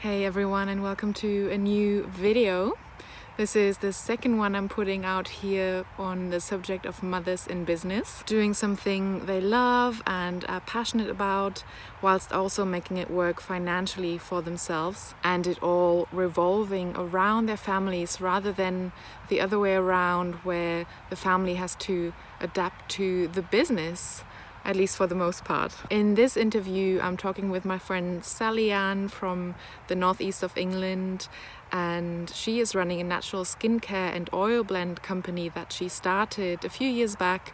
Hey everyone, and welcome to a new video. This is the second one I'm putting out here on the subject of mothers in business, doing something they love and are passionate about, whilst also making it work financially for themselves, and it all revolving around their families rather than the other way around, where the family has to adapt to the business, at least for the most part. In this interview, I'm talking with my friend Sallyanne from the northeast of England, and she is running a natural skincare and oil blend company that she started a few years back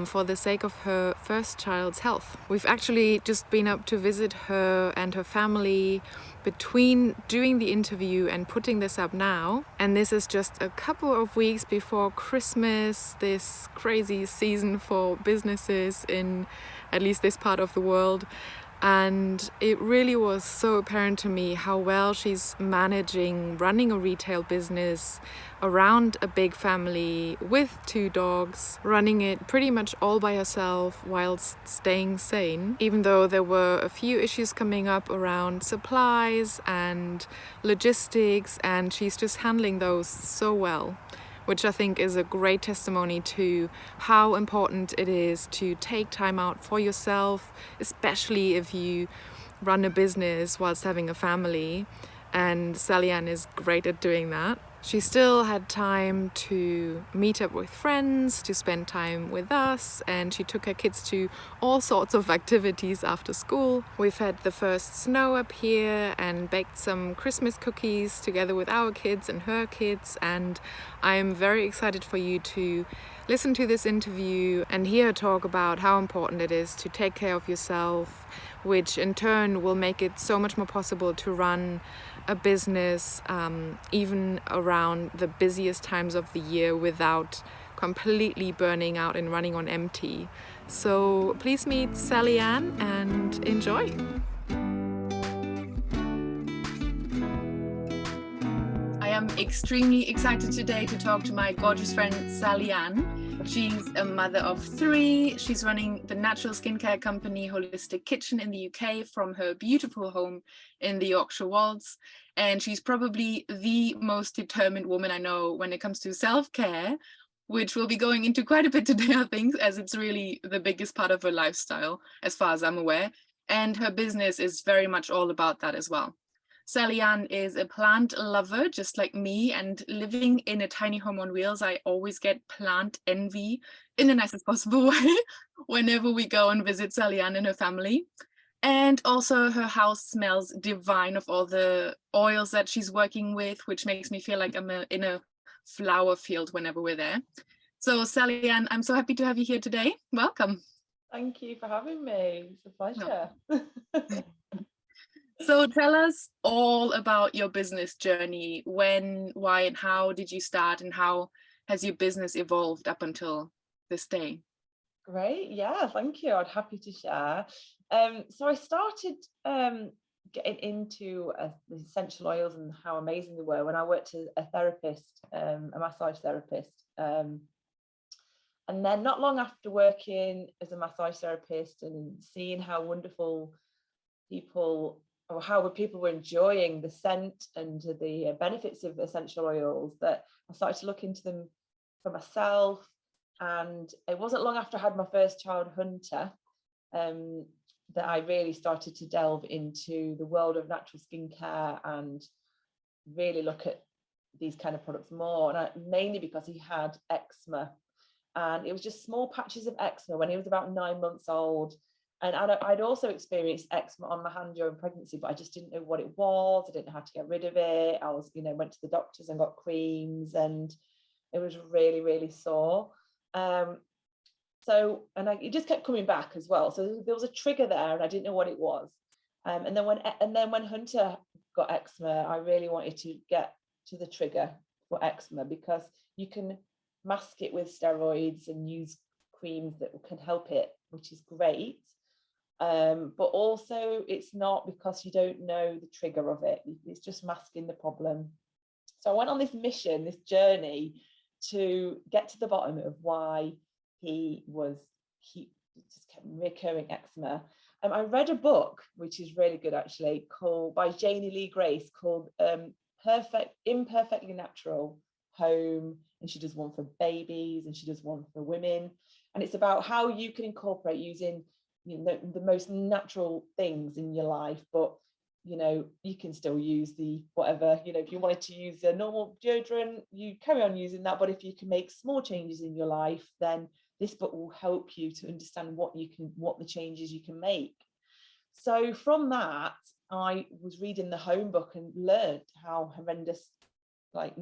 for the sake of her first child's health. We've actually just been up to visit her and her family between doing the interview and putting this up now. And this is just a couple of weeks before Christmas, this crazy season for businesses in at least this part of the world. And it really was so apparent to me how well she's managing running a retail business around a big family with 2 dogs, running it pretty much all by herself whilst staying sane, even though there were a few issues coming up around supplies and logistics, and she's just handling those so well, which I think is a great testimony to how important it is to take time out for yourself, especially if you run a business whilst having a family. And Sallyanne is great at doing that. She still had time to meet up with friends, to spend time with us, and she took her kids to all sorts of activities after school. We've had the first snow up here and baked some Christmas cookies together with our kids and her kids, and I am very excited for you to listen to this interview and hear her talk about how important it is to take care of yourself, which in turn will make it so much more possible to run a business even around the busiest times of the year without completely burning out and running on empty. So please meet Sallyanne and enjoy. I am extremely excited today to talk to my gorgeous friend Sallyanne. She's a mother of 3. She's running the natural skincare company Holistic Kitchen in the UK from her beautiful home in the Yorkshire Wolds. And she's probably the most determined woman I know when it comes to self-care, which we'll be going into quite a bit today, I think, as it's really the biggest part of her lifestyle, as far as I'm aware. And her business is very much all about that as well. Sallyanne is a plant lover, just like me, and living in a tiny home on wheels, I always get plant envy in the nicest possible way whenever we go and visit Sallyanne and her family. And also her house smells divine of all the oils that she's working with, which makes me feel like I'm in a flower field whenever we're there. So Sallyanne, I'm so happy to have you here today. Welcome. Thank you for having me. It's a pleasure. So tell us all about your business journey. When, why, and how did you start, and how has your business evolved up until this day? Great. Yeah, thank you. I'd happy to share. So I started getting into the essential oils and how amazing they were when I worked as a therapist, a massage therapist. And then not long after working as a massage therapist and seeing how wonderful people, or how people were enjoying the scent and the benefits of essential oils, that I started to look into them for myself. And it wasn't long after I had my first child, Hunter, that I really started to delve into the world of natural skincare and really look at these kind of products more. And mainly because he had eczema, and it was just small patches of eczema when he was about 9 months old. And I'd also experienced eczema on my hand during pregnancy, but I just didn't know what it was. I didn't know how to get rid of it. I was, went to the doctors and got creams, and it was really, really sore. It just kept coming back as well. So there was a trigger there, and I didn't know what it was. And then when Hunter got eczema, I really wanted to get to the trigger for eczema, because you can mask it with steroids and use creams that can help it, which is great. But also it's not, because you don't know the trigger of it. It's just masking the problem. So I went on this mission, this journey, to get to the bottom of why he just kept recurring eczema. I read a book which is really good actually, called by Janie Lee Grace, called Imperfectly Natural Home, and she does one for babies and she does one for women, and it's about how you can incorporate using, you know, the most natural things in your life, but you know, you can still use the whatever, you know, if you wanted to use a normal deodorant, you carry on using that, but if you can make small changes in your life, then this book will help you to understand what the changes you can make. So from that, I was reading the home book and learned how horrendous like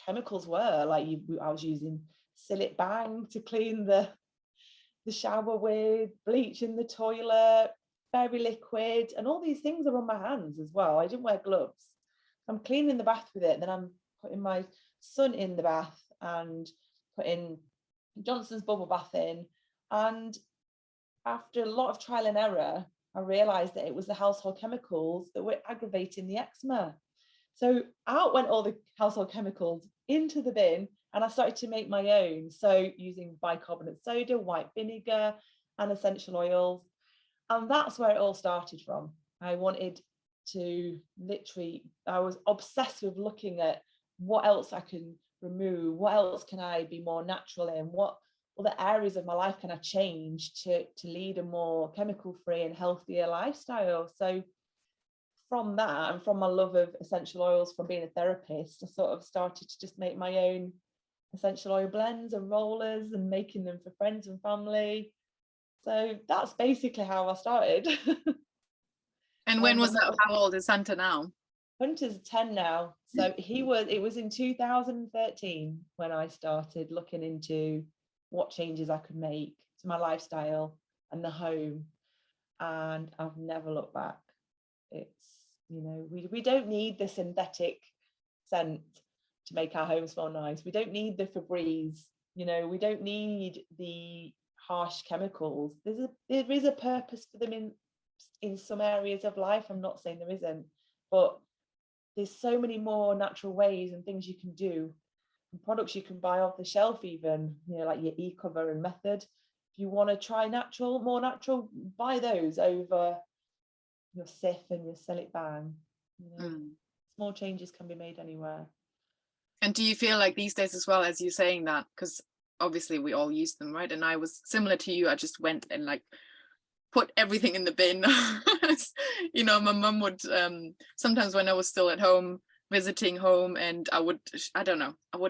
chemicals were. Like I was using Sillet Bang to clean the shower with, bleach in the toilet, fairy liquid, and all these things are on my hands as well. I didn't wear gloves. I'm cleaning the bath with it, then I'm putting my son in the bath and putting Johnson's bubble bath in. And after a lot of trial and error, I realized that it was the household chemicals that were aggravating the eczema. So out went all the household chemicals into the bin, and I started to make my own. So using bicarbonate soda, white vinegar, and essential oils. And that's where it all started from. I wanted to I was obsessed with looking at what else I can remove, what else can I be more natural in, what other areas of my life can I change to lead a more chemical-free and healthier lifestyle. So from that, and from my love of essential oils from being a therapist, I sort of started to just make my own essential oil blends and rollers and making them for friends and family. So that's basically how I started. And when was that? How old is Hunter now? Hunter's 10 now. So it was in 2013 when I started looking into what changes I could make to my lifestyle and the home. And I've never looked back. It's, you know, we don't need the synthetic scent to make our home smell nice. We don't need the Febreze, you know, we don't need the harsh chemicals. There is a purpose for them in some areas of life. I'm not saying there isn't, but there's so many more natural ways and things you can do, and products you can buy off the shelf, even, you know, like your e-cover and Method. If you want to try more natural, buy those over your Sif and your Sillet Bang. You know, small changes can be made anywhere. And do you feel like these days as well, as you're saying that, because obviously we all use them, right? And I was similar to you. I just went and like put everything in the bin. You know, my mum would sometimes when I was still at home, visiting home, and I would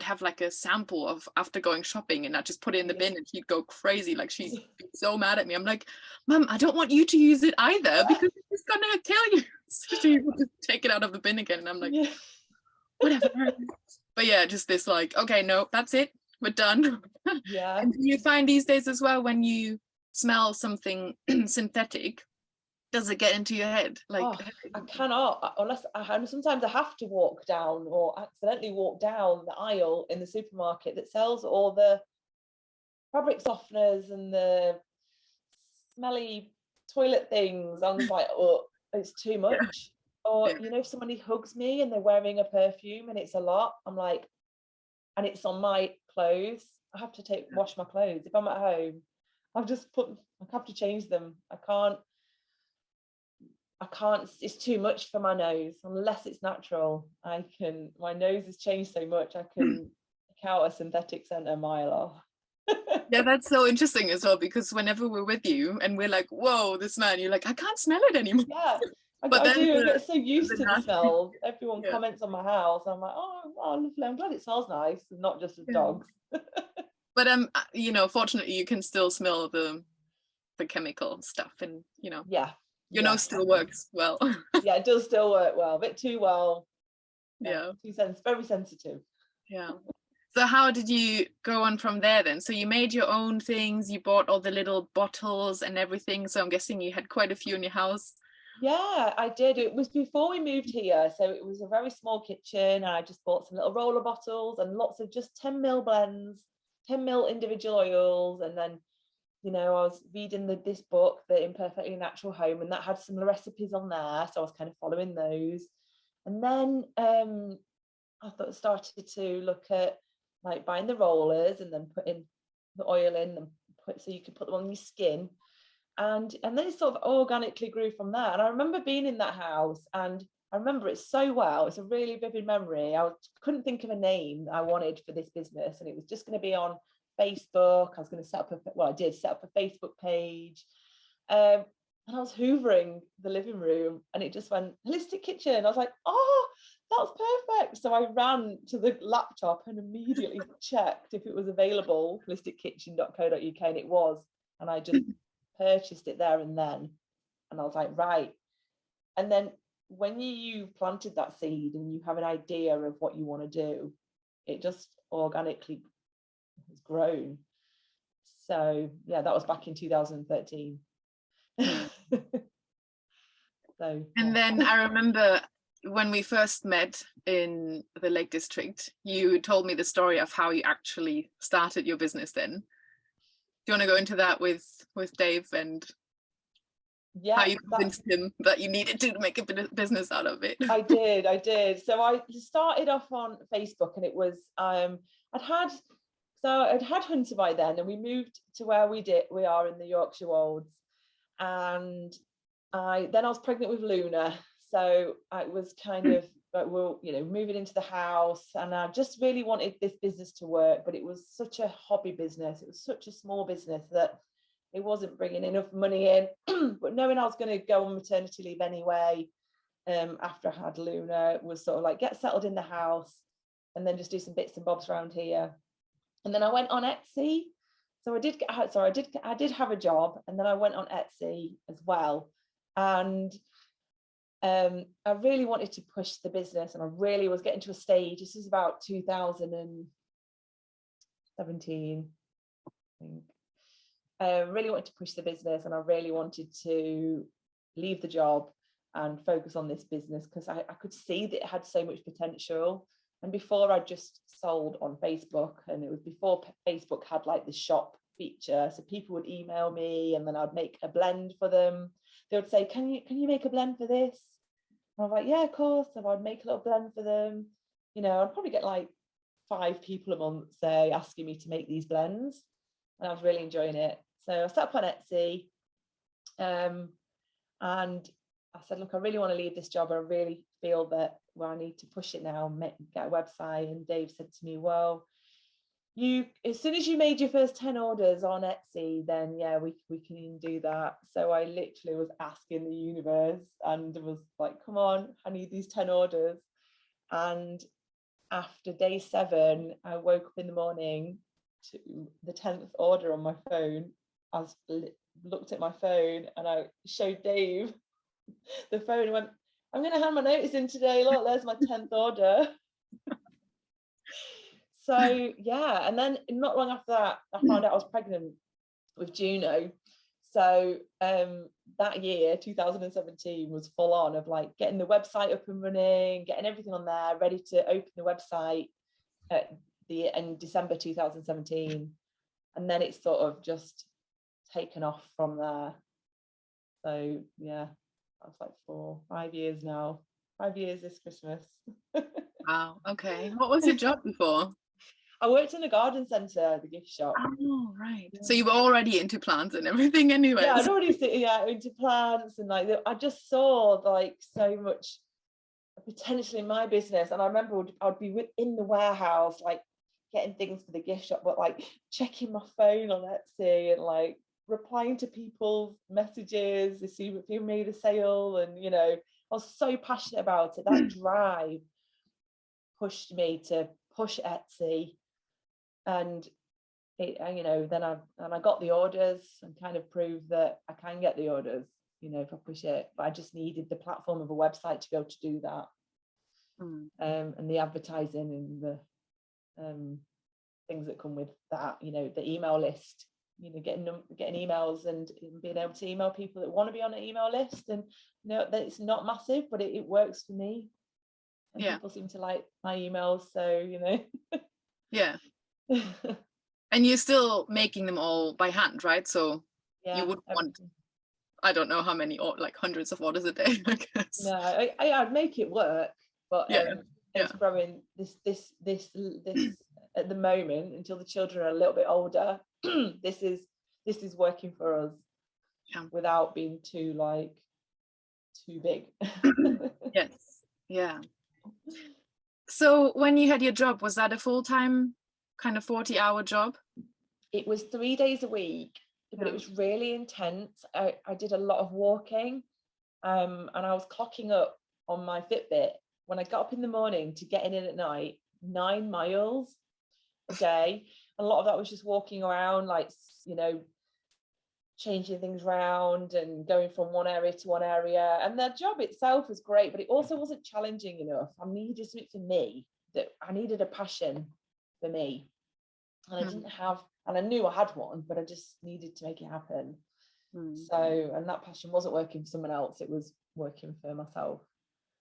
have like a sample of after going shopping, and I just put it in the bin, and she'd go crazy, like she'd be so mad at me. I'm like, Mum, I don't want you to use it either, because it's gonna kill you. So she would just take it out of the bin again, and I'm like, whatever. But yeah, just this like, okay, no, that's it, we're done. Yeah. And do you find these days as well, when you smell something synthetic, does it get into your head? Like, I cannot, unless sometimes I have to walk down or accidentally walk down the aisle in the supermarket that sells all the fabric softeners and the smelly toilet things. I'm just like, oh, it's too much. Or, you know, if somebody hugs me and they're wearing a perfume and it's a lot, I'm like, and it's on my clothes, I have to wash my clothes. If I'm at home, I have to change them. I can't, it's too much for my nose unless it's natural. My nose has changed so much, I can pick out a synthetic scent a mile off. Yeah, that's so interesting as well, because whenever we're with you and we're like, whoa, this man, you're like, I can't smell it anymore. Yeah, but I get so used to the smells. Everyone Yeah. comments on my house. I'm like, oh, lovely. I'm glad it smells nice and not just as dogs. But you know, fortunately, you can still smell the chemical stuff, and you know, your nose still works well. Yeah, it does still work well, a bit too well. Yeah, very sensitive. Yeah. So how did you go on from there then? So you made your own things, you bought all the little bottles and everything. So I'm guessing you had quite a few in your house. Yeah, I did. It was before we moved here. So it was a very small kitchen, and I just bought some little roller bottles and lots of just 10ml blends, 10ml individual oils. And then, you know, I was reading this book, The Imperfectly Natural Home, and that had some recipes on there. So I was kind of following those. And then I started to look at like buying the rollers and then putting the oil in and so you could put them on your skin. and then it sort of organically grew from there. And I remember being in that house, and I remember it so well. It's a really vivid memory. Couldn't think of a name I wanted for this business, and it was just going to be on Facebook. I was going to set up I did set up a Facebook page, and I was hoovering the living room, and it just went holistic kitchen. I was like, oh, that's perfect. So I ran to the laptop and immediately checked if it was available, holistickitchen.co.uk, and it was. And I just purchased it there and then. And I was like, right. And then when you've planted that seed and you have an idea of what you want to do, it just organically has grown. So yeah, that was back in 2013. So, and then I remember when we first met in the Lake District, you told me the story of how you actually started your business then. Do you want to go into that with Dave and how you convinced him that you needed to make a business out of it? I did. So I started off on Facebook, and it was I'd had Hunter by then, and we moved to where we are in the Yorkshire Wolds, and I was pregnant with Luna, so I was kind of like, well, moving into the house, and I just really wanted this business to work, but it was such a hobby business. It was such a small business that it wasn't bringing enough money in. But knowing I was going to go on maternity leave anyway, after I had Luna, was sort of like get settled in the house and then just do some bits and bobs around here. And then I went on Etsy. So I did have a job, and then I went on Etsy as well. And I really wanted to push the business, and I really was getting to a stage. This is about 2017, I think. I really wanted to push the business, and I really wanted to leave the job and focus on this business because I could see that it had so much potential. And before, I just sold on Facebook, and it was before Facebook had like the shop feature. So people would email me, and then I'd make a blend for them. They would say, can you make a blend for this? And I was like, yeah, of course. So I'd make a little blend for them. I'd probably get like 5 people a month, say, asking me to make these blends. And I was really enjoying it. So I set up on Etsy, and I said, look, I really want to leave this job. I really feel that, I need to push it now, get a website. And Dave said to me, well, as soon as you made your first 10 orders on Etsy, then yeah, we can do that. So I literally was asking the universe, and was like, come on, I need these 10 orders. And after day 7, I woke up in the morning to the 10th order on my phone. I looked at my phone, and I showed Dave the phone and went, I'm going to hand my notice in today. Look, there's my 10th order. So yeah, and then not long after that, I found out I was pregnant with Juno. So that year, 2017, was full on of like getting the website up and running, getting everything on there, ready to open the website in December 2017. And then it's sort of just taken off from there. So yeah, that's like 5 years now. 5 years this Christmas. Wow. Okay. What was your job before? I worked in a garden centre, the gift shop. Oh, right. Yeah. So you were already into plants and everything anyway. Yeah, I'd already into plants, and like I just saw like so much potential in my business. And I remember I'd be in the warehouse, like getting things for the gift shop, but like checking my phone on Etsy and like replying to people's messages to see if you made a sale. And I was so passionate about it. That drive pushed me to push Etsy. And it, then I got the orders and kind of proved that I can get the orders, if I push it. But I just needed the platform of a website to be able to do that. And the advertising and the things that come with that, the email list, getting emails and being able to email people that want to be on an email list. And that it's not massive, but it works for me. And people seem to like my emails, so yeah. And you're still making them all by hand, right? So you wouldn't want, I don't know how many, or like hundreds of orders a day, I guess. No, I'd make it work, but it's growing this at the moment until the children are a little bit older. This is working for us. Yeah. without being too big. Yes. Yeah. So when you had your job, was that a full-time kind of 40-hour job? It was 3 days a week, but it was really intense. I did a lot of walking, and I was clocking up on my Fitbit when I got up in the morning to get in at night, 9 miles a day. A lot of that was just walking around, like, changing things around and going from one area to one area. And the job itself was great, but it also wasn't challenging enough. I needed something for me, that I needed a passion for me. And I didn't have, and I knew I had one, but I just needed to make it happen. So, and that passion wasn't working for someone else, it was working for myself.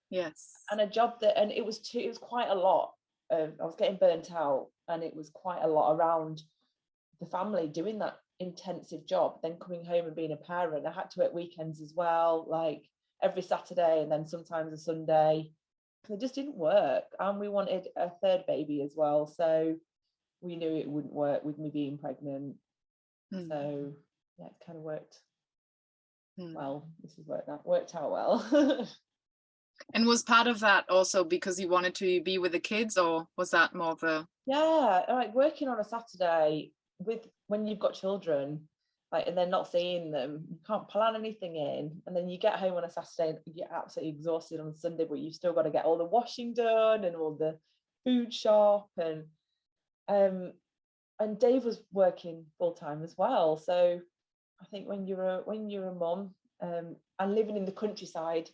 Yes. And a job that, and it was quite a lot of, I was getting burnt out, and it was quite a lot around the family doing that intensive job, then coming home and being a parent. I had to work weekends as well, like every Saturday, and then sometimes a Sunday. It just didn't work, and we wanted a third baby as well, so we knew it wouldn't work with me being pregnant. So yeah, it kind of worked well. This has worked out well. And was part of that also because you wanted to be with the kids, or was that more of a... Yeah, like working on a Saturday when you've got children, like, and they're not seeing them, you can't plan anything in, and then you get home on a Saturday and you get absolutely exhausted on Sunday, but you've still got to get all the washing done and all the food shop, and Dave was working full-time as well. So I think when you're a mom, and living in the countryside,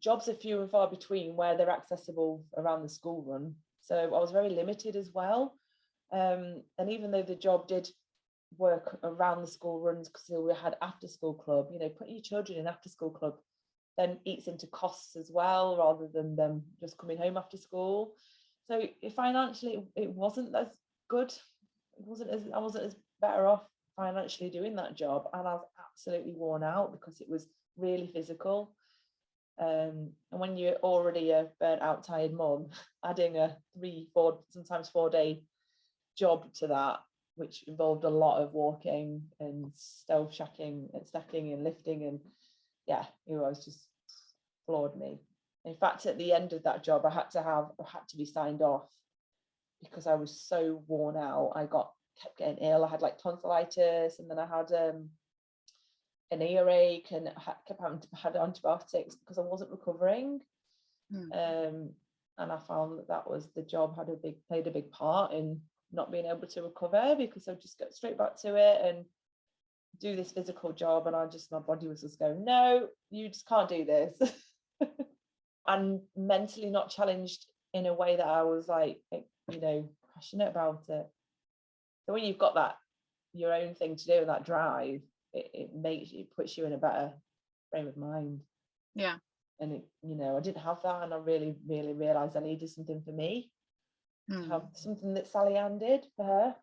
jobs are few and far between where they're accessible around the school run. So I was very limited as well. And even though the job did work around the school runs, because we had after school club, putting your children in after school club then eats into costs as well, rather than them just coming home after school. So financially it wasn't as good. I wasn't as better off financially doing that job, and I was absolutely worn out because it was really physical. And when you're already a burnt out, tired mum, adding a 3-4 sometimes 4-day job to that, which involved a lot of walking and stove shacking and stacking and lifting, and yeah, it was just floored me. In fact, at the end of that job, I had to be signed off because I was so worn out. Kept getting ill. I had like tonsillitis, and then I had an earache, and kept having to have antibiotics because I wasn't recovering. And I found that was the job played a big part in not being able to recover, because I just got straight back to it and do this physical job, and my body was just going, no, you just can't do this. And mentally not challenged in a way that I was like, passionate about it. So when you've got that, your own thing to do, and that drive, it puts you in a better frame of mind. Yeah. And I didn't have that, and I really, really realized I needed something for me, to have something that Sallyanne did for her.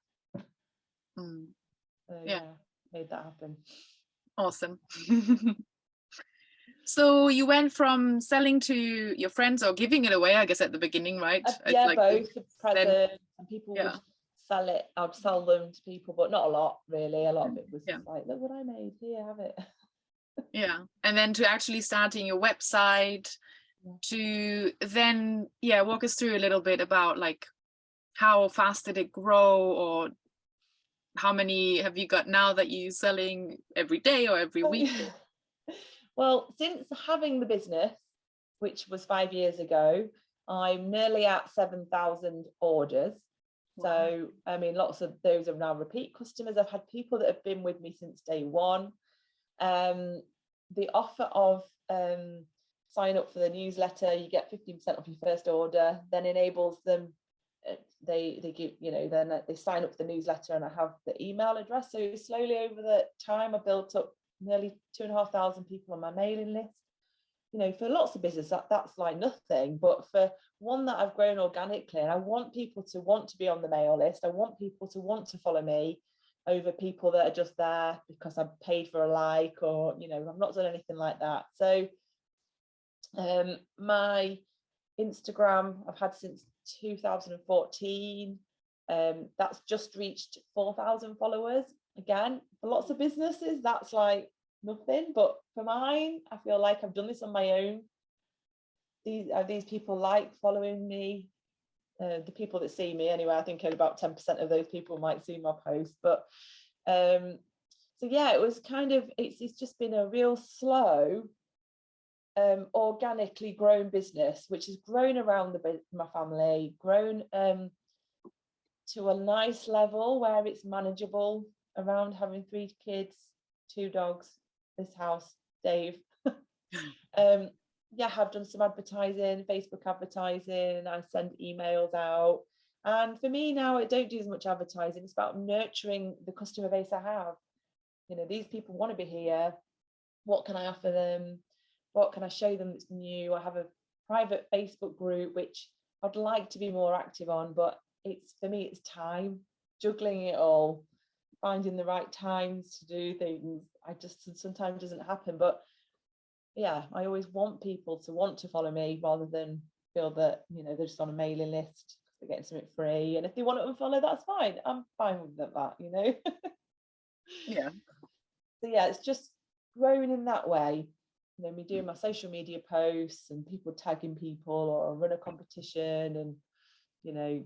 So yeah, made that happen. Awesome. So you went from selling to your friends, or giving it away, I guess, at the beginning, right? Yeah, like both. Presents, and people would sell it. I'd sell them to people, but not a lot, really. A lot of it was just like, look what I made, here, have it. Yeah. And then to actually starting your website, to then walk us through a little bit about like how fast did it grow, or how many have you got now that you're selling every day or every week? Well, since having the business, which was 5 years ago, I'm nearly at 7,000 orders. Wow. So, I mean, lots of those are now repeat customers. I've had people that have been with me since day one. The offer of sign up for the newsletter, you get 15% off your first order, then enables them, they give, then they sign up for the newsletter, and I have the email address. So slowly over the time, I built up nearly 2,500 people on my mailing list. For lots of business, that's like nothing, but for one that I've grown organically, and I want people to want to be on the mail list, I want people to want to follow me over people that are just there because I've paid for a like, or I've not done anything like that. So my Instagram I've had since 2014. That's just reached 4,000 followers. Again, for lots of businesses, that's like nothing. But for mine, I feel like I've done this on my own. These people like following me. The people that see me anyway, I think only about 10% of those people might see my post. But so yeah, it was kind of, it's just been a real slow, organically grown business, which has grown around my family, grown to a nice level where it's manageable, around having 3 kids, 2 dogs, this house, Dave. Yeah, I've done some advertising, Facebook advertising, I send emails out. And for me now, I don't do as much advertising. It's about nurturing the customer base I have. You know, these people want to be here. What can I offer them? What can I show them that's new? I have a private Facebook group, which I'd like to be more active on, but for me, it's time, juggling it all, finding the right times to do things. I just sometimes doesn't happen. But yeah, I always want people to want to follow me rather than feel that, you know, they're just on a mailing list, they're getting something free. And if they want to unfollow, that's fine. I'm fine with that, you know. Yeah. So yeah, it's just growing in that way. You know, me doing my social media posts and people tagging people, or run a competition and, you know,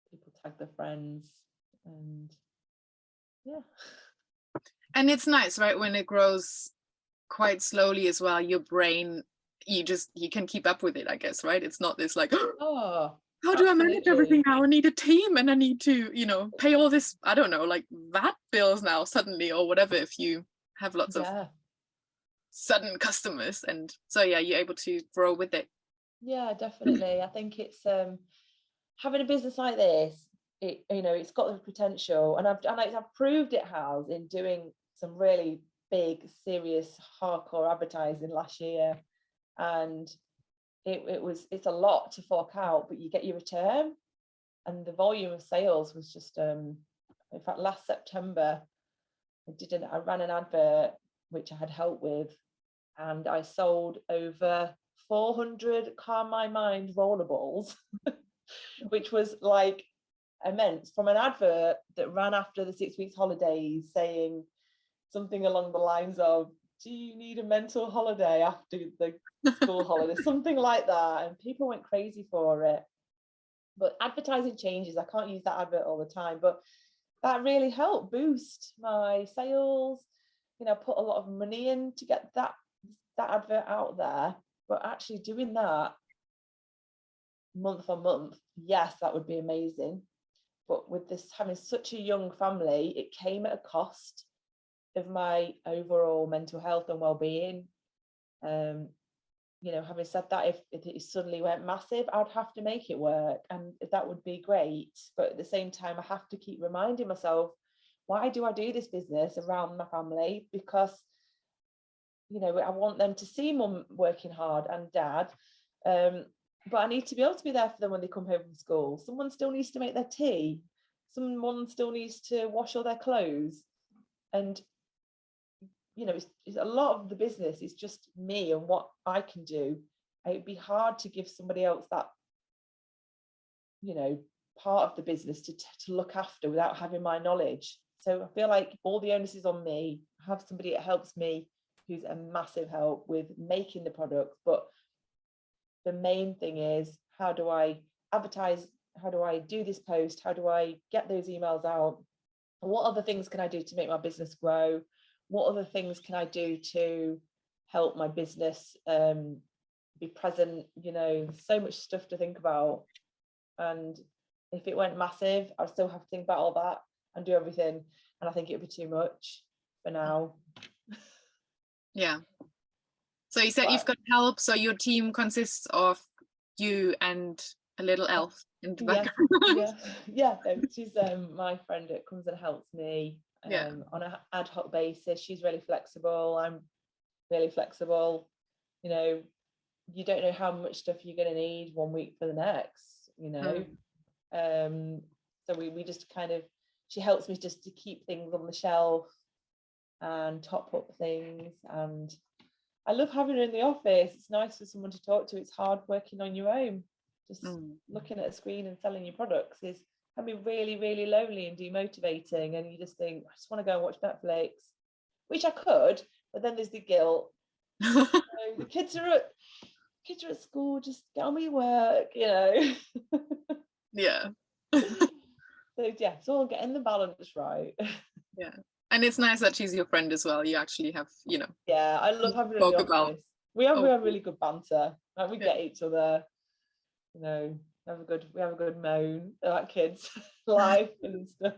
people tag their friends, and yeah. And it's nice, right, when it grows quite slowly as well, your brain, you can keep up with it, I guess, right? It's not this like, Oh, how do I manage everything absolutely. now? I need a team and I need to, you know, pay all this, I don't know, like VAT bills now suddenly, or whatever, if you have lots of Yeah. sudden customers. And so yeah, you're able to grow with it. Yeah, definitely. I think it's having a business like this, it, you know, it's got the potential, and I've proved it has in doing some really big, serious, hardcore advertising last year. And it's a lot to fork out, but you get your return. And the volume of sales was just in fact, last September I ran an advert which I had help with, and I sold over 400 Calm My Mind rollerballs, which was like immense, from an advert that ran after the 6 weeks holidays, saying something along the lines of, do you need a mental holiday after the school holidays, something like that. And people went crazy for it. But advertising changes. I can't use that advert all the time, but that really helped boost my sales. You know, put a lot of money in to get that advert out there. But actually doing that month on month, yes, that would be amazing. But with this, having such a young family, it came at a cost of my overall mental health and well-being. You know, having said that, if it suddenly went massive, I'd have to make it work, and that would be great. But at the same time, I have to keep reminding myself, why do I do this business around my family? Because, you know, I want them to see mum working hard and dad, but I need to be able to be there for them when they come home from school. Someone still needs to make their tea. Someone still needs to wash all their clothes. And you know, it's a lot of the business is just me and what I can do. It'd be hard to give somebody else that, you know, part of the business to look after without having my knowledge. So I feel like all the onus is on me. I have somebody that helps me, who's a massive help with making the product. But the main thing is, how do I advertise? How do I do this post? How do I get those emails out? What other things can I do to make my business grow? What other things can I do to help my business be present? You know, so much stuff to think about. And if it went massive, I'd still have to think about all that and do everything. And I think it would be too much for now. Yeah. So you said you've got help. So your team consists of you and a little elf in the background. Yeah. No, she's my friend that comes and helps me on an ad hoc basis. She's really flexible. I'm really flexible. You know, you don't know how much stuff you're going to need one week for the next, you know. So we just kind of, she helps me just to keep things on the shelf and top up things. And I love having her in the office. It's nice for someone to talk to. It's hard working on your own. Just looking at a screen and selling your products can be really, really lonely and demotivating. And you just think, I just want to go and watch Netflix. which I could, but then there's the guilt. So the kids are at school, just get on with your work, you know. Yeah. So yeah, it's all getting the balance right. Yeah. And it's nice that she's your friend as well. You actually have, Yeah, I love having her in spoke the about. office. We have Oh, really good banter. Like we yeah. get each other, you know, we have a good moan about kids' life and stuff.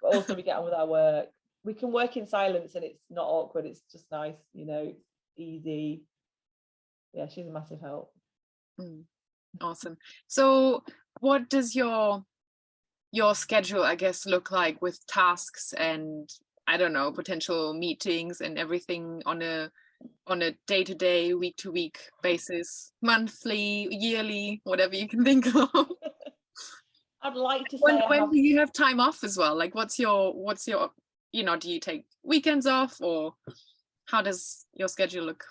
But also we get on with our work. We can work in silence and it's not awkward. It's just nice, you know, easy. Yeah, she's a massive help. Awesome. So what does your schedule, I guess, look like with tasks and, I don't know, potential meetings and everything on a day-to-day, week-to-week basis, monthly, yearly, whatever you can think of? I'd like to say When do you have time off as well? Like what's your do you take weekends off, or how does your schedule look?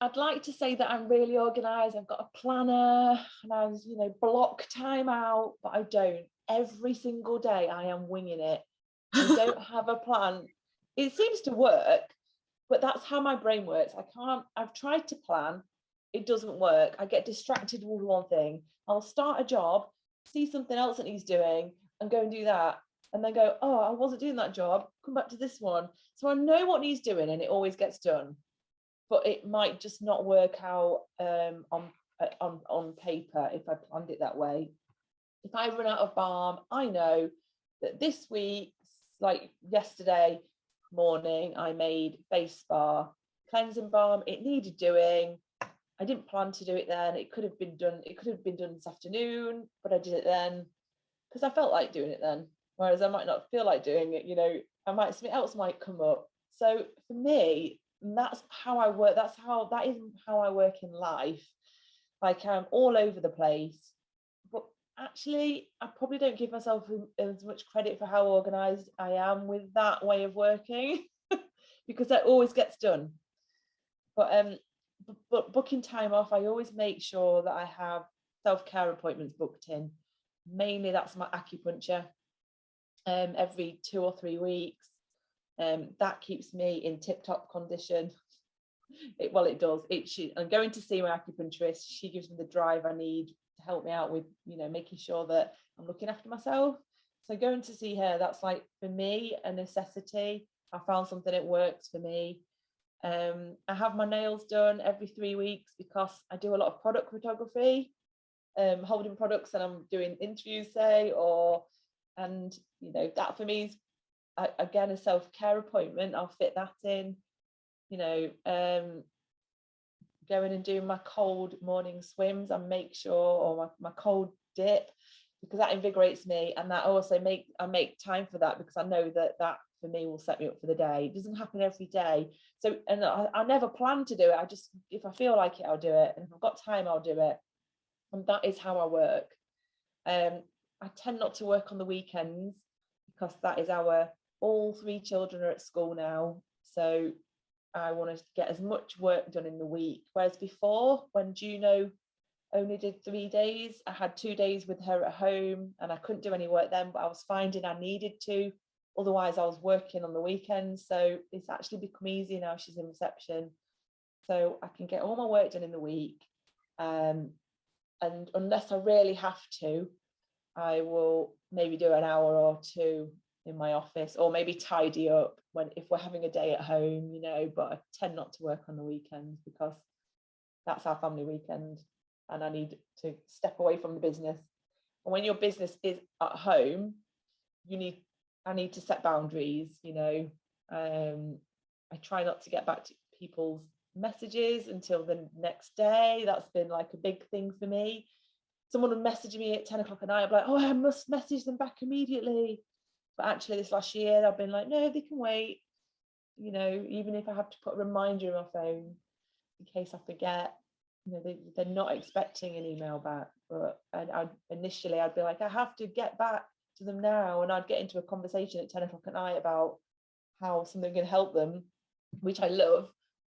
I'd like to say that I'm really organised. I've got a planner and I was, you know, block time out, but I don't. Every single day I am winging it. I don't have a plan. It seems to work, but that's how my brain works. I've tried to plan, it doesn't work. I get distracted with one thing. I'll start a job, see something else that he's doing, and go and do that. And then go, oh, I wasn't doing that job, come back to this one. So I know what he's doing and it always gets done. But it might just not work out on paper if I planned it that way. If I run out of balm, I know that this week, like yesterday morning, I made face bar cleansing balm. It needed doing. I didn't plan to do it then. It could have been done. It could have been done this afternoon, but I did it then because I felt like doing it then. Whereas I might not feel like doing it. You know, something else might come up. So for me, that's how I work. That is how I work in life. Like I'm all over the place. But actually, I probably don't give myself as much credit for how organized I am with that way of working because that always gets done. But booking time off, I always make sure that I have self-care appointments booked in. Mainly that's my acupuncture every 2 or 3 weeks. That keeps me in tip-top condition. It does. I'm going to see my acupuncturist. She gives me the drive I need to help me out with, you know, making sure that I'm looking after myself. So going to see her, that's like for me a necessity. I found something that works for me. I have my nails done every 3 weeks because I do a lot of product photography, holding products, and I'm doing interviews, and you know, that for me is again a self-care appointment. I'll fit that in, you know. Going and doing my cold morning swims and make sure, or my cold dip, because that invigorates me, and that also I make time for that because I know that for me will set me up for the day. It doesn't happen every day, so, and I never plan to do it. I just, if I feel like it, I'll do it, and if I've got time, I'll do it, and that is how I work. I tend not to work on the weekends because that is all 3 children are at school now, so I want to get as much work done in the week. Whereas before, when Juno only did 3 days, I had 2 days with her at home and I couldn't do any work then, but I was finding I needed to. Otherwise, I was working on the weekends. So it's actually become easier now she's in reception. So I can get all my work done in the week. And unless I really have to, I will maybe do an hour or 2 in my office, or maybe tidy up if we're having a day at home, you know. But I tend not to work on the weekends because that's our family weekend and I need to step away from the business. And when your business is at home, I need to set boundaries, you know. I try not to get back to people's messages until the next day. That's been like a big thing for me. Someone would message me at 10 o'clock at night. I'm like, oh, I must message them back immediately. But actually this last year I've been like, no, they can wait, you know, even if I have to put a reminder in my phone in case I forget. You know, they're not expecting an email back. But initially I'd be like, I have to get back to them now, and I'd get into a conversation at 10 o'clock at night about how something can help them, which I love,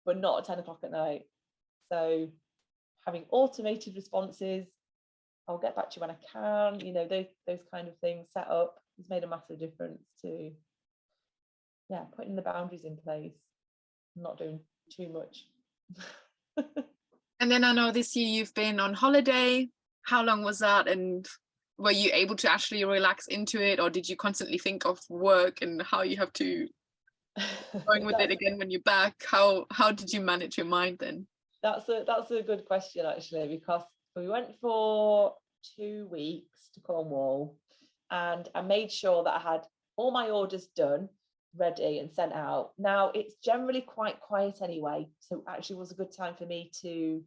but not at 10 o'clock at night. So having automated responses, I'll get back to you when I can, you know, those kind of things set up has made a massive difference to, yeah, putting the boundaries in place. not doing too much. And then I know this year you've been on holiday. How long was that? And were you able to actually relax into it, or did you constantly think of work and how you have to going with it again when you're back? How did you manage your mind then? That's a good question, actually, because we went for 2 weeks to Cornwall, and I made sure that I had all my orders done, ready and sent out. Now it's generally quite quiet anyway, so actually it was a good time for me to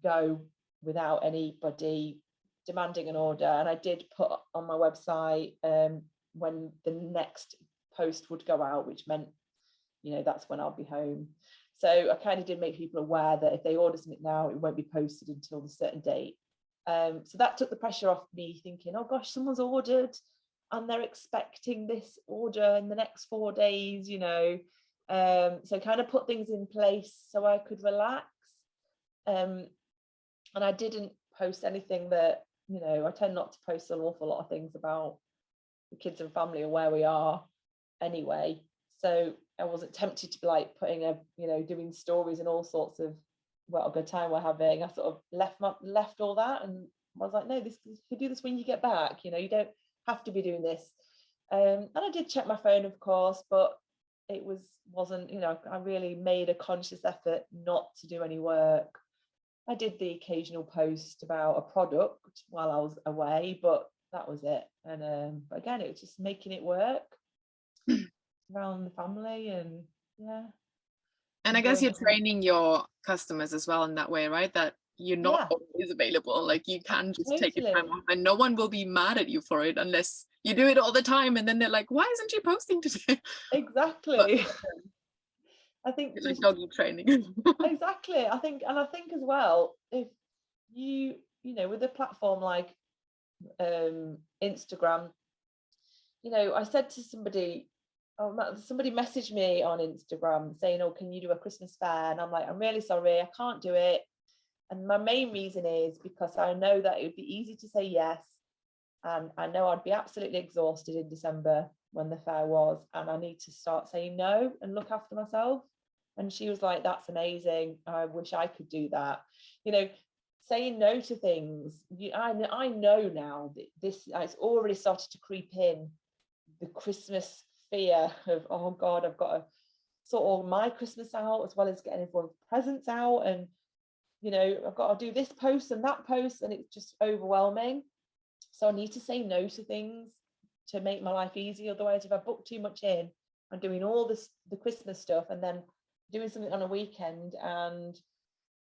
go without anybody demanding an order. And I did put on my website when the next post would go out, which meant, you know, that's when I'll be home. So I kind of did make people aware that if they order something now, it won't be posted until the certain date. So that took the pressure off me thinking, oh gosh, someone's ordered and they're expecting this order in the next 4 days, you know. So kind of put things in place so I could relax. And I didn't post anything that, you know, I tend not to post an awful lot of things about the kids and family and where we are anyway. So I wasn't tempted to be like putting you know, doing stories and all sorts of what a good time we're having. I sort of left all that, and I was like, no, you can do this when you get back. You know, you don't have to be doing this. And I did check my phone, of course, but it wasn't, you know, I really made a conscious effort not to do any work. I did the occasional post about a product while I was away, but that was it. And but again, it was just making it work around the family, and yeah. And I guess you're training your customers as well in that way, right? That you're not always available. Like you can just take your time off, and no one will be mad at you for it unless you do it all the time. And then they're like, "Why isn't she posting today?" Exactly. But, I think like doggy training. Exactly. I think as well, if you know, with a platform like Instagram, you know, I said to somebody messaged me on Instagram saying, oh, can you do a Christmas fair? And I'm like, I'm really sorry, I can't do it. And my main reason is because I know that it would be easy to say yes, and I know I'd be absolutely exhausted in December when the fair was, and I need to start saying no and look after myself. And she was like, that's amazing, I wish I could do that. You know, saying no to things, I know now that it's already started to creep in, the Christmas fear of, oh God, I've got to sort all my Christmas out as well as getting everyone's presents out, and you know, I've got to do this post and that post, and it's just overwhelming. So I need to say no to things to make my life easy. Otherwise, if I book too much in, I'm doing all the Christmas stuff and then doing something on a weekend, and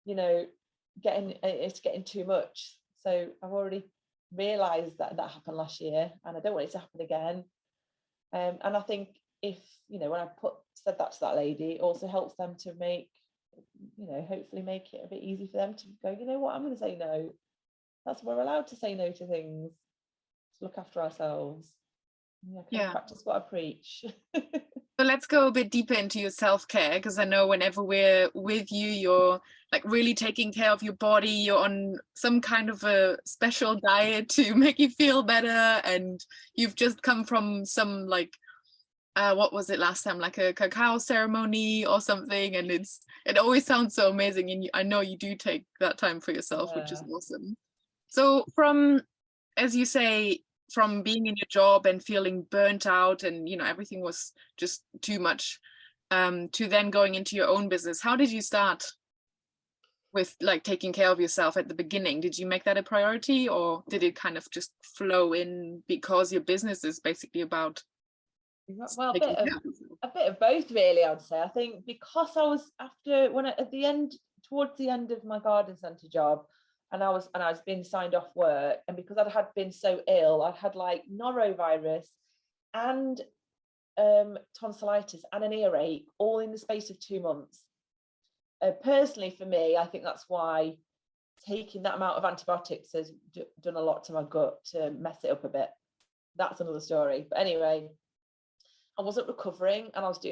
you know, it's getting too much. So I've already realized that happened last year, and I don't want it to happen again. And I think if, you know, when I said that to that lady, it also helps them to make, you know, hopefully make it a bit easy for them to go, you know what, I'm going to say no. We're allowed to say no to things, to look after ourselves. Yeah, practice what I preach. So let's go a bit deeper into your self-care, because I know whenever we're with you, you're like really taking care of your body. You're on some kind of a special diet to make you feel better, and you've just come from some like what was it last time, like a cacao ceremony or something, and it always sounds so amazing, and I know you do take that time for yourself, which is awesome. So from, as you say, from being in your job and feeling burnt out and, you know, everything was just too much, to then going into your own business, how did you start with like taking care of yourself at the beginning? Did you make that a priority, or did it kind of just flow in because your business is basically about, well, a bit of both, really, I'd say. I think because I was towards the end of my garden centre job, and I was being signed off work, and because I had been so ill, I had like norovirus and tonsillitis and an earache all in the space of 2 months. Personally, for me, I think that's why taking that amount of antibiotics has done a lot to my gut to mess it up a bit. That's another story. But anyway, I wasn't recovering, and I was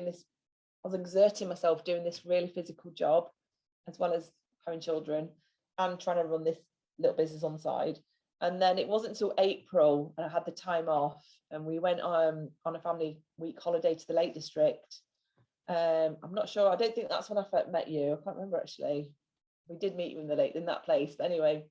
exerting myself doing this really physical job, as well as having children and trying to run this little business on the side. And then it wasn't until April, and I had the time off, and we went on a family week holiday to the Lake District. I'm not sure. I don't think that's when I first met you. I can't remember actually. We did meet you in that place, but anyway.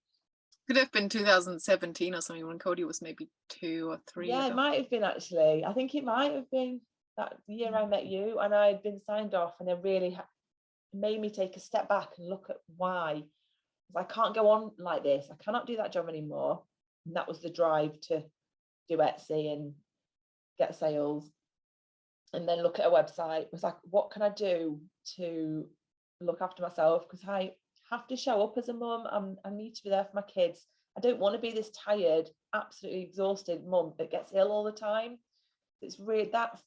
Could have been 2017 or something when Cody was maybe 2 or 3. Yeah, it might have been actually. I think it might have been that year I met you, and I had been signed off, and it really made me take a step back and look at why. I can't go on like this. I cannot do that job anymore. And that was the drive to do Etsy and get sales. And then look at a website. It was like, what can I do to look after myself? Because I have to show up as a mum. I need to be there for my kids. I don't want to be this tired, absolutely exhausted mum that gets ill all the time. It's really that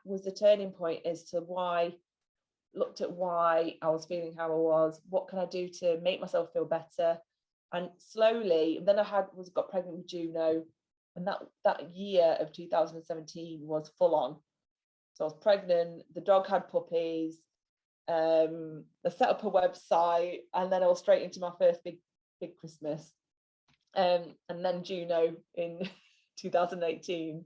was the turning point as to why. Looked at why I was feeling how I was. What can I do to make myself feel better? And slowly, then I got pregnant with Juno, and that year of 2017 was full on. So I was pregnant, the dog had puppies, I set up a website, and then I was straight into my first big Christmas. And then Juno in 2018.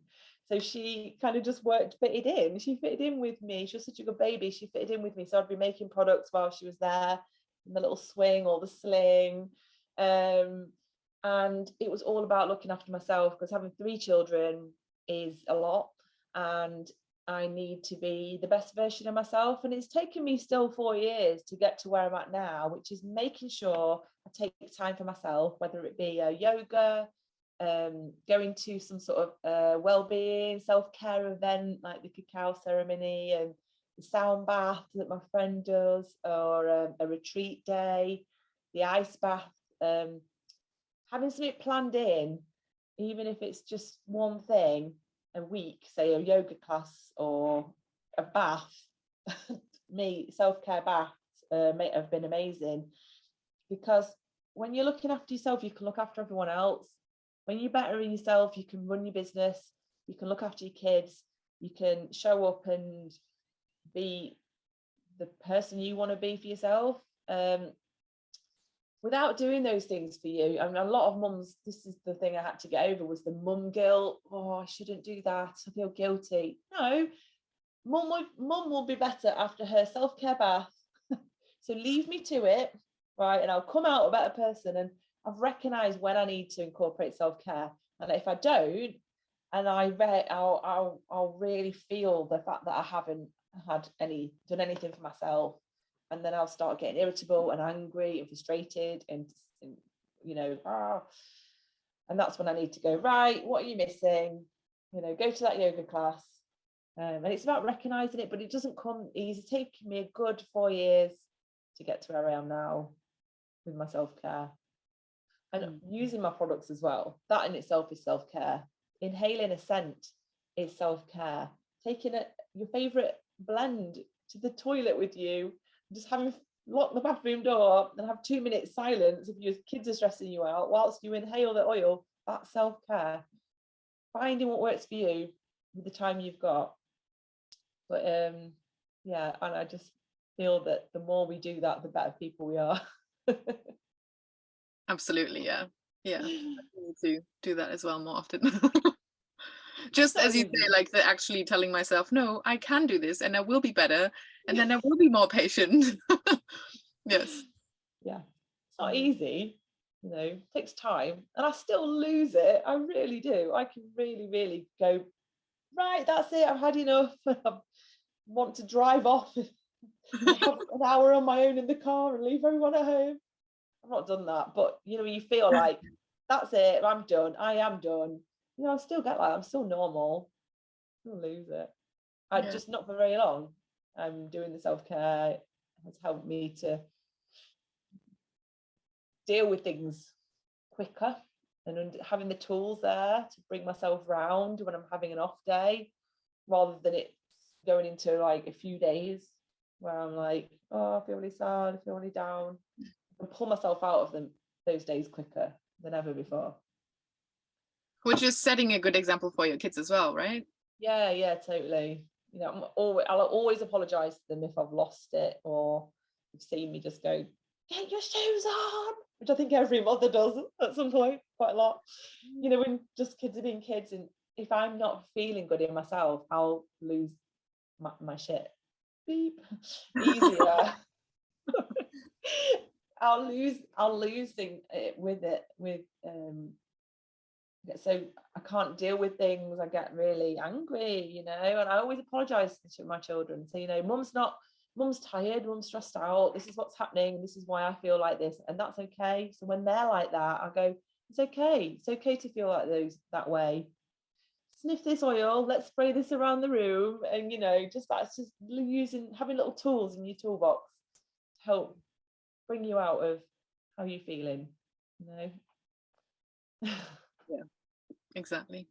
So she kind of just fitted in. She fitted in with me. She was such a good baby. She fitted in with me. So I'd be making products while she was there, in the little swing or the sling. And it was all about looking after myself, because having 3 children is a lot. And I need to be the best version of myself. And it's taken me still 4 years to get to where I'm at now, which is making sure I take time for myself, whether it be yoga, going to some sort of well-being, self-care event like the cacao ceremony and the sound bath that my friend does, or a retreat day, the ice bath, having something planned in, even if it's just one thing a week, say a yoga class or a bath. Me, self-care baths have been amazing, because when you're looking after yourself, you can look after everyone else. When you're better in yourself, you can run your business, you can look after your kids, you can show up and be the person you want to be for yourself. Without doing those things for you, I mean, a lot of mums, this is the thing I had to get over, was the mum guilt. Oh, I shouldn't do that, I feel guilty. No, mum will be better after her self-care bath. So leave me to it, right? And I'll come out a better person. And I've recognized when I need to incorporate self-care, and if I don't, and I'll really feel the fact that I haven't done anything for myself, and then I'll start getting irritable and angry and frustrated and and that's when I need to go, right, what are you missing? Go to that yoga class. And it's about recognizing it, but it doesn't come easy. It's taken me a good 4 years to get to where I am now with my self-care. And using my products as well, that in itself is self-care. Inhaling a scent is self-care. Taking your favorite blend to the toilet with you, just having lock the bathroom door and have 2 minutes silence if your kids are stressing you out whilst you inhale the oil, that's self-care. Finding what works for you with the time you've got. But yeah, and I just feel that the more we do that, the better people we are. Absolutely, yeah. I need to do that as well more often. Just as you say, like actually telling myself, no, I can do this and I will be better, and then I will be more patient. Yes. Yeah, it's not easy, it takes time, and I still lose it. I really do. I can really go, right, that's it, I've had enough. I want to drive off and have an hour on my own in the car and leave everyone at home. I've not done that, but you feel like that's it, I'm done, I am done. I still get like, I'm still normal. I'll lose it. Just not for very long. Doing the self-care has helped me to deal with things quicker, and having the tools there to bring myself round when I'm having an off day, rather than it going into like a few days where I'm like, oh, I feel really sad, I feel really down. I pull myself out of those days quicker than ever before. Which is setting a good example for your kids as well, right? Yeah, totally. I'll always apologize to them if I've lost it, or you've seen me just go, get your shoes on, which I think every mother does at some point, quite a lot. When just kids are being kids, and if I'm not feeling good in myself, I'll lose my shit. beep easier. I'll lose things with it so I can't deal with things. I get really angry, and I always apologize to my children, so mum's tired, mum's stressed out, this is what's happening, this is why I feel like this, and that's okay. So when they're like that, I go, it's okay to feel like that way. Sniff this oil, let's spray this around the room, and that's just having little tools in your toolbox to help bring you out of how you're feeling. Yeah, exactly.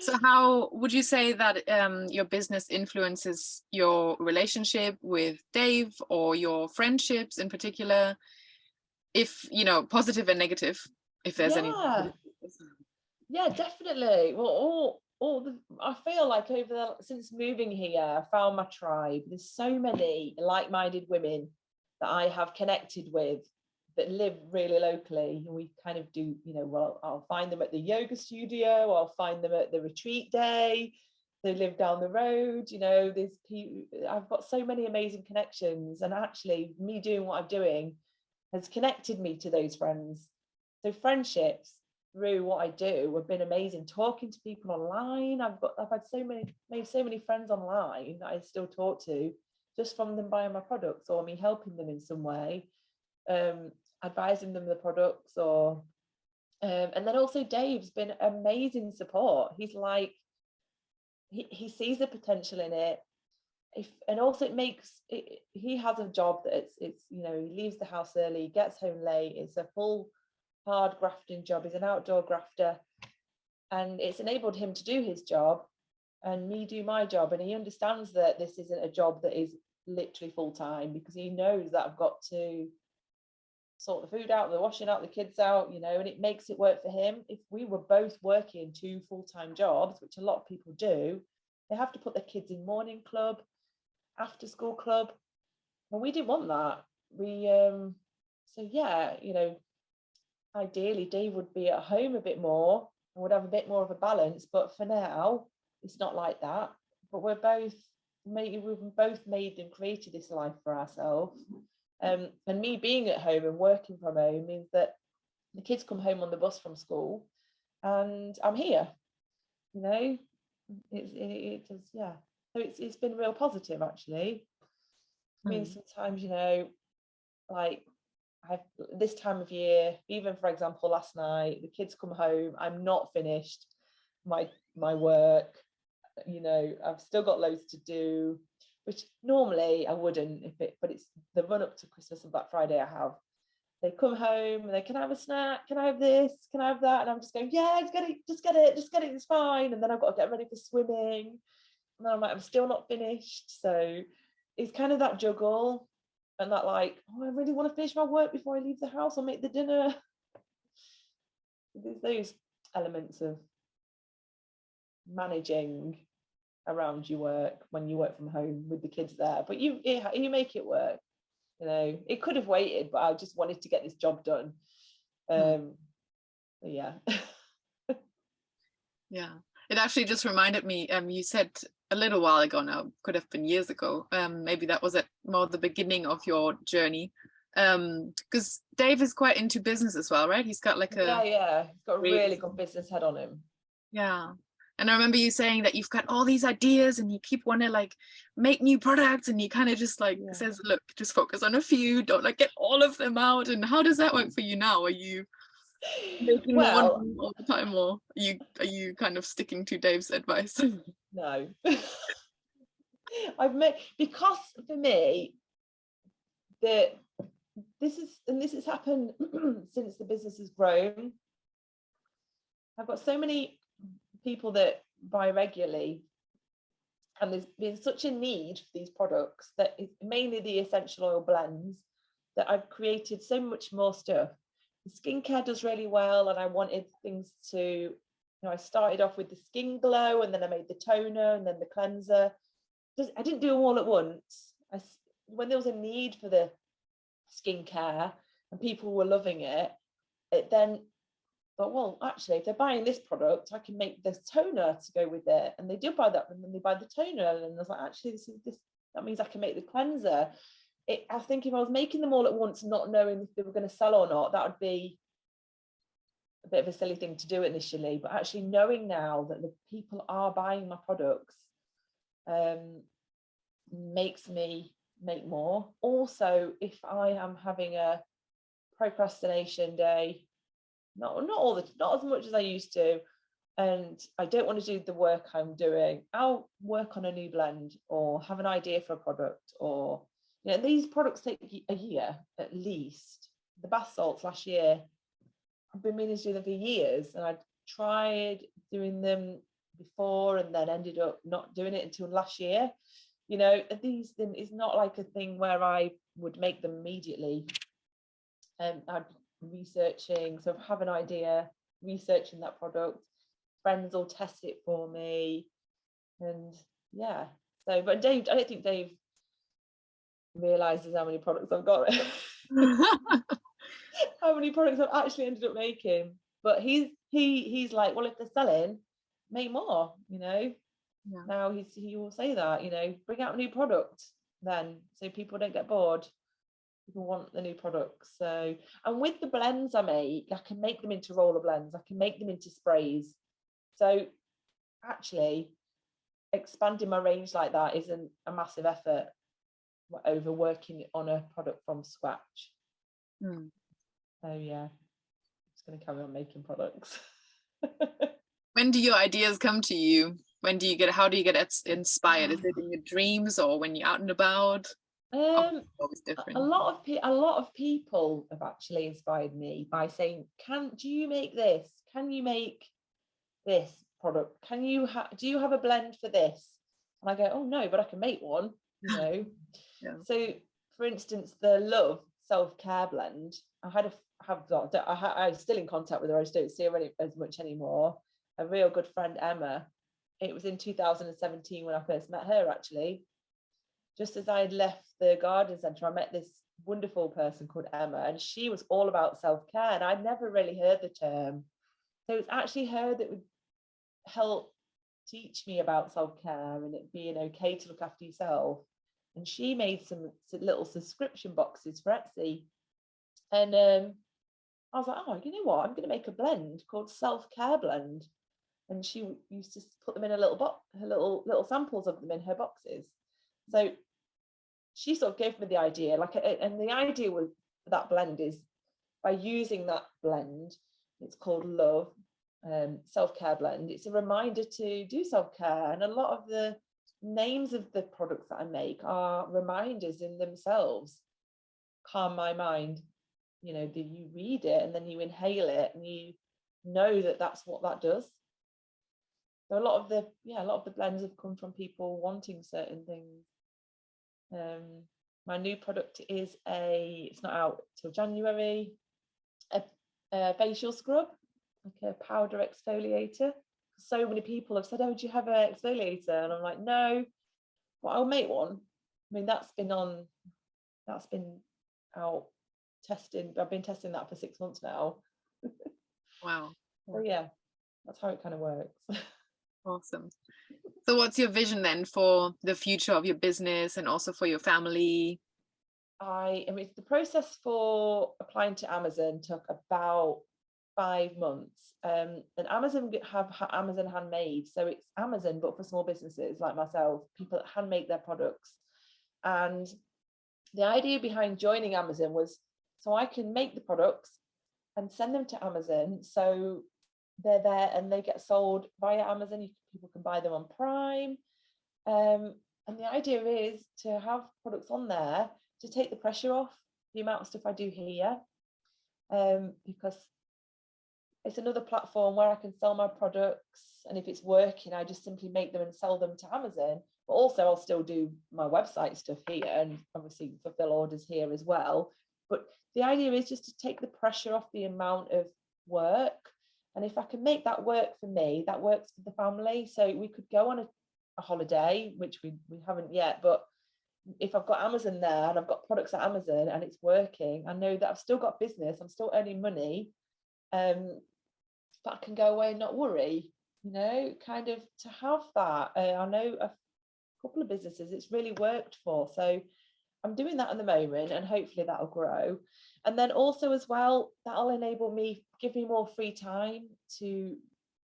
So how would you say that your business influences your relationship with Dave, or your friendships in particular, if positive and negative, if there's any? Yeah, definitely. Well, I feel like since moving here, I found my tribe. There's so many like-minded women that I have connected with that live really locally, and we kind of do, I'll find them at the yoga studio, I'll find them at the retreat day, they live down the road, there's people. I've got so many amazing connections, and actually me doing what I'm doing has connected me to those friends. So friendships through what I do have been amazing. Talking to people online, I've made so many friends online that I still talk to, just from them buying my products or me helping them in some way, advising them the products, or and then also Dave's been amazing support. He's like, he sees the potential in it. And also it makes it, he has a job that it's he leaves the house early, gets home late, it's a full hard grafting job, he's an outdoor grafter, and it's enabled him to do his job and me do my job. And he understands that this isn't a job that is literally full time, because he knows that I've got to sort the food out, the washing out, the kids out, and it makes it work for him. If we were both working 2 full-time jobs, which a lot of people do, they have to put their kids in morning club, after school club, and we didn't want that. We so yeah, ideally Dave would be at home a bit more and would have a bit more of a balance, but for now it's not like that. But we've both made and created this life for ourselves, and me being at home and working from home means that the kids come home on the bus from school and I'm here. It is, yeah. So it's been real positive, actually. I mean, sometimes, like I've this time of year, even for example, last night, the kids come home, I'm not finished my work, I've still got loads to do, which normally I wouldn't but it's the run up to Christmas and Black Friday. They come home and they, can I have a snack? Can I have this? Can I have that? And I'm just going, yeah, just get it, it's fine. And then I've got to get ready for swimming. And then I'm still not finished. So it's kind of that juggle, and that like, oh, I really want to finish my work before I leave the house or make the dinner. There's those elements of managing around your work when you work from home with the kids there, but you make it work. It could have waited, but I just wanted to get this job done. Yeah. Yeah, it actually just reminded me, you said a little while ago now, could have been years ago, maybe that was at more the beginning of your journey, because Dave is quite into business as well, right? He's got like he's got a really good business head on him. Yeah. And I remember you saying that you've got all these ideas and you keep wanting to like make new products, and you kind of just like says, look, just focus on a few, don't like get all of them out. And how does that work for you now? Are you making more all the time, or are you kind of sticking to Dave's advice? No. Because for me, this has happened since the business has grown. I've got so many people that buy regularly, and there's been such a need for these products, that it's mainly the essential oil blends, that I've created so much more stuff. The skincare does really well, and I wanted things to, I started off with the skin glow, and then I made the toner and then the cleanser. I didn't do them all at once. When there was a need for the skincare and people were loving it, it then thought, well, actually, if they're buying this product, I can make this toner to go with it. And they do buy that, and then they buy the toner. And I was like, actually, that means I can make the cleanser. I think if I was making them all at once, not knowing if they were going to sell or not, that would be a bit of a silly thing to do initially. But actually knowing now that the people are buying my products makes me make more. Also, if I am having a procrastination day, not as much as I used to, and I don't want to do the work I'm doing, I'll work on a new blend or have an idea for a product. Or, you know, these products take a year at least. The bath salts last year, I've been meaning to do them for years, and I'd tried doing them before and then ended up not doing it until last year. You know, these things, it's not like a thing where I would make them immediately. I'd researching, so have an idea, researching that product, friends will test it for me, and yeah. So, but Dave, I don't think Dave realizes how many products I've got. How many products I've actually ended up making. But he's like, well, if they're selling, make more, you know. Yeah. Now he will say that, you know, bring out a new product then, so people don't get bored. People want the new products. So, and with the blends I make, I can make them into roller blends, I can make them into sprays. So actually expanding my range like that isn't a massive effort over working on a product from scratch. So yeah, I'm just going to carry on making products. When do your ideas come to you? How do you get inspired? Is it in your dreams or when you're out and about? Always different. A lot of people have actually inspired me by saying, do you make this? Can you make this product? Do you have a blend for this? And I go, oh no, but I can make one, you know. Yeah. So for instance, the Love self-care blend, I'm still in contact with her, I just don't see her as much anymore. A real good friend, Emma, it was in 2017 when I first met her, actually. Just as I had left the garden centre, I met this wonderful person called Emma, and she was all about self-care, and I'd never really heard the term. So it's actually her that would help teach me about self-care and it being okay to look after yourself. And she made some little subscription boxes for Etsy, and I was like, oh, you know what, I'm going to make a blend called self-care blend. And she used to put them in a little box, her little samples of them in her boxes. So she sort of gave me the idea, and the idea with that blend is, by using that blend, it's called Love self-care blend, it's a reminder to do self-care. And a lot of the names of the products that I make are reminders in themselves. Calm my mind, you know, you read it and then you inhale it and you know that that's what that does. So a lot of the blends have come from people wanting certain things. My new product is it's not out till January, a facial scrub, like a powder exfoliator. So many people have said, oh, do you have an exfoliator? And I'm like, no, well, I'll make one. I mean, that's been out testing. I've been testing that for 6 months now. Wow. So yeah, that's how it kind of works. Awesome. So what's your vision then for the future of your business and also for your family? I mean, the process for applying to Amazon took about 5 months. And Amazon have Amazon handmade, so it's Amazon but for small businesses like myself, people that hand make their products. And the idea behind joining Amazon was so I can make the products and send them to Amazon, so they're there and they get sold via Amazon. People can buy them on Prime, and the idea is to have products on there to take the pressure off the amount of stuff I do here, because it's another platform where I can sell my products, and if it's working, I just simply make them and sell them to Amazon. But also I'll still do my website stuff here and obviously fulfill orders here as well. But the idea is just to take the pressure off the amount of work. And if I can make that work for me, that works for the family. So we could go on a holiday, which we haven't yet, but if I've got Amazon there and I've got products at Amazon and it's working, I know that I've still got business, I'm still earning money, but I can go away and not worry, you know, kind of to have that. I know couple of businesses it's really worked for. So I'm doing that at the moment, and hopefully that'll grow. And then also as well, that'll enable me, give me more free time to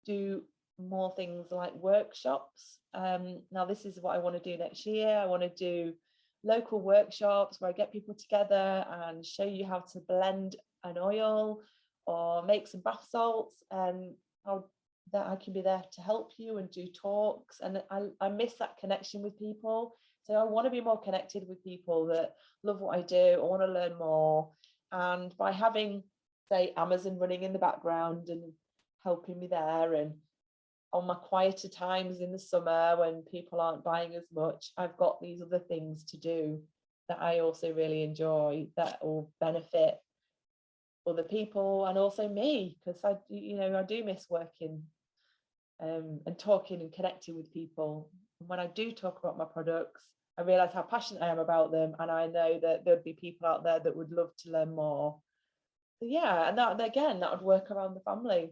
do more things like workshops. Now this is what I want to do next year. I want to do local workshops where I get people together and show you how to blend an oil or make some bath salts, and how that I can be there to help you and do talks. And I miss that connection with people. So I want to be more connected with people that love what I do. I want to learn more. And by having, say, Amazon running in the background and helping me there, and on my quieter times in the summer when people aren't buying as much, I've got these other things to do that I also really enjoy, that will benefit other people and also me, because I do miss working and talking and connecting with people. And when I do talk about my products, I realize how passionate I am about them, and I know that there'd be people out there that would love to learn more. So yeah, and that again, that would work around the family.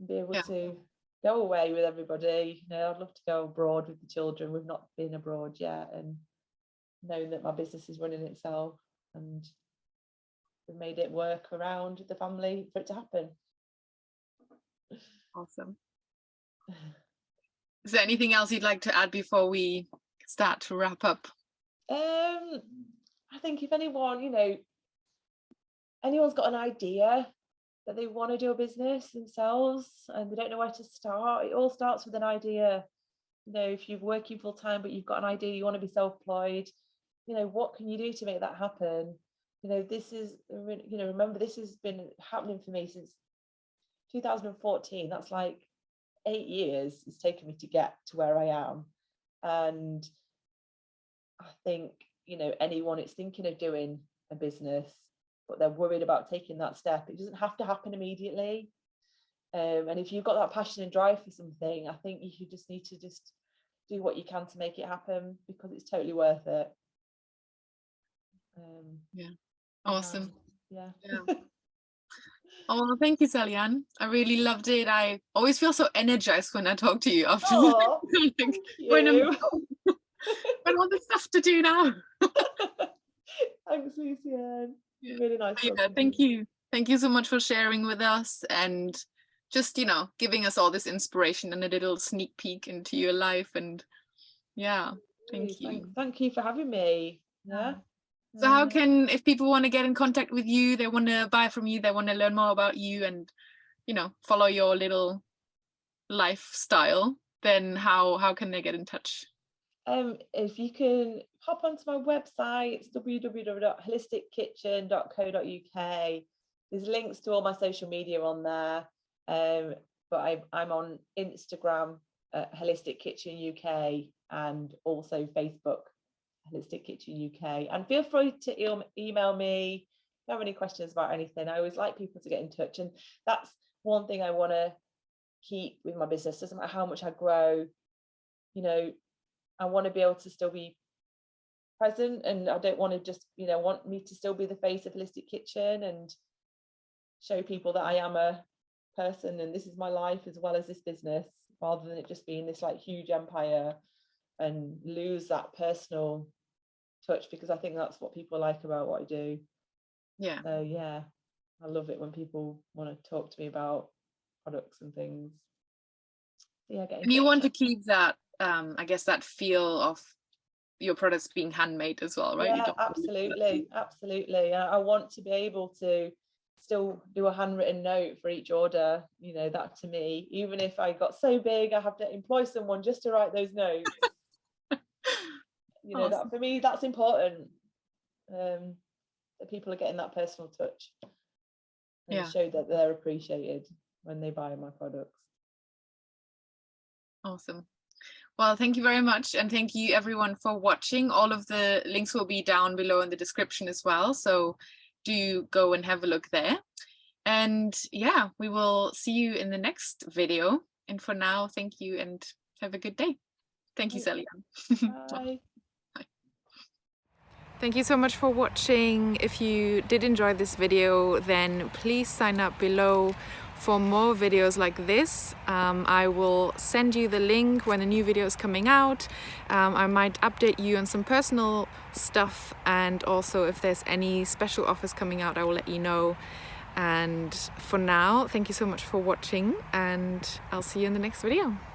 Be able to go away with everybody. I'd love to go abroad with the children. We've not been abroad yet, and knowing that my business is running itself, and we've made it work around the family for it to happen. Awesome. Is there anything else you'd like to add before we start to wrap up? I think if anyone, anyone's got an idea that they want to do a business themselves and they don't know where to start, it all starts with an idea. If you're working full time but you've got an idea, you want to be self-employed, what can you do to make that happen? This is, remember, this has been happening for me since 2014. That's like 8 years it's taken me to get to where I am. And I think, anyone is thinking of doing a business, but they're worried about taking that step, it doesn't have to happen immediately. And if you've got that passion and drive for something, I think you just need to just do what you can to make it happen, because it's totally worth it. Awesome. Yeah. Oh, well, thank you, Sallyanne. I really loved it. I always feel so energized when I talk to you after. Oh, like, when all the stuff to do now. Thanks, Lucienne. Really nice. Thank you. Thank you so much for sharing with us, and just giving us all this inspiration and a little sneak peek into your life. And thank you. Thank you for having me. So how can, if people want to get in contact with you, they want to buy from you, they want to learn more about you and follow your little lifestyle, then how can they get in touch? If you can hop onto my website, it's www.holistickitchen.co.uk. There's links to all my social media on there, but I'm on Instagram at Holistic Kitchen UK, and also Facebook Holistic Kitchen UK. And feel free to email me if you have any questions about anything. I always like people to get in touch, and that's one thing I want to keep with my business. Doesn't matter how much I grow, I want to be able to still be present, and I don't want to just want me to still be the face of Holistic Kitchen and show people that I am a person and this is my life as well as this business, rather than it just being this like huge empire and lose that personal touch, because I think that's what people like about what I do. So I love it when people want to talk to me about products and things. And you want to keep that I guess that feel of your products being handmade as well, right? Absolutely. I want to be able to still do a handwritten note for each order. That to me, even if I got so big I have to employ someone just to write those notes. Awesome. That for me, that's important, that people are getting that personal touch and show that they're appreciated when they buy my products. Awesome. Well, thank you very much, and thank you everyone for watching. All of the links will be down below in the description as well, so do go and have a look there. And we will see you in the next video, and for now, thank you and have a good day. Thank you, Sallyanne. Bye. Thank you so much for watching. If you did enjoy this video, then please sign up below for more videos like this. I will send you the link when a new video is coming out. I might update you on some personal stuff, and also if there's any special offers coming out, I will let you know. And for now, thank you so much for watching, and I'll see you in the next video.